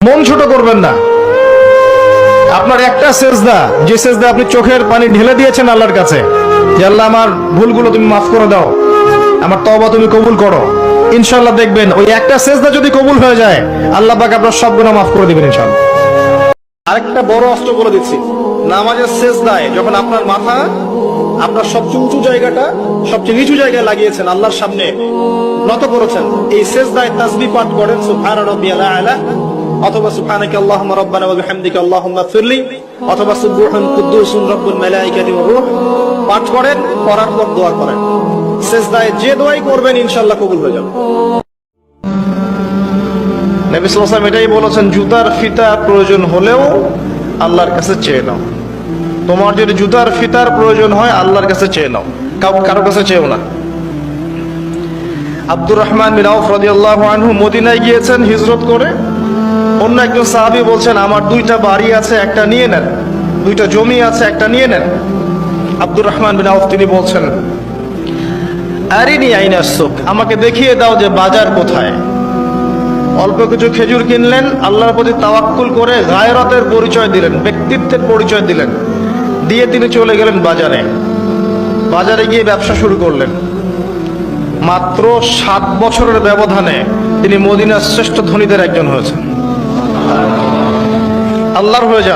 মন ছোট করবেন না। আপনার একটা সেজদা, যে সেজদা আপনি চোখের পানি ঢেলে দিয়েছেন আল্লাহর কাছে, যে আল্লাহ আমার ভুলগুলো তুমি মাফ করে দাও, আমার তওবা তুমি কবুল করো, ইনশাআল্লাহ দেখবেন ওই একটা সেজদা যদি কবুল হয়ে যায়, আল্লাহ পাক আপনার সব গুনাহ মাফ করে দিবেন ইনশাআল্লাহ। আরেকটা বড় অস্ত্র বলে দিচ্ছি, নামাজের সেজদায় যখন আপনার মাথা আপনার সবচেয়ে উঁচু জায়গাটা সবচেয়ে নিচু জায়গায় লাগিয়েছেন, আল্লাহর সামনে নত করেছেন, এই সেজদায় তাসবিহ পাঠ করেন সুবহান রাব্বিয়াল আ'লা, অথবা সুবহানাকা আল্লাহুম্মা রাব্বানা ওয়া বিহামদিকা আল্লাহুম্মা ইগফিরলি, অথবা সুবহান কুদ্দুসুন রাব্বুল মালায়েকাতি ওয়ার রূহ পাঠ করেন। করার পর দোয়া করেন। সেজদায় যে দোয়াই করবেন ইনশাআল্লাহ কবুল হয়ে যাবে। নবী সাল্লাল্লাহু আলাইহি ওয়াসাল্লাম এটাই বলেছেন, জুতার ফিতা প্রয়োজন হলেও আল্লাহর কাছে চেয়ে নাও। তোমার যদি জুতার ফিতার প্রয়োজন হয় আল্লাহর কাছে চেয়ে নাও, কারো কাছে চেয়েও না। আব্দুর রহমান বিন আউফ রাদিয়াল্লাহু আনহু মদিনায় গিয়েছেন হিজরত করে। অন্য একজন সাহাবী বলছেন, আমার দুইটা বাড়ি আছে, একটা নিয়ে নেন, দুইটা জমি আছে, একটা নিয়ে নেন। আব্দুর রহমান বিন আউফ তিনি বলছেন, আরিনি আইনা সুক, আমাকে দেখিয়ে দাও যে বাজার কোথায়। অল্প কিছু খেজুর কিনলেন, আল্লাহর প্রতি তাওয়াক্কুল করে গায়রতের পরিচয় দিলেন, ব্যক্তিত্বের পরিচয় দিলেন, দিয়ে তিনি চলে গেলেন বাজারে। বাজারে গিয়ে ব্যবসা শুরু করলেন। মাত্র 7 বছরের ব্যবধানে তিনি মদিনার শ্রেষ্ঠ ধনীদের একজন হয়েছেন। আল্লাহর হয়ে যান।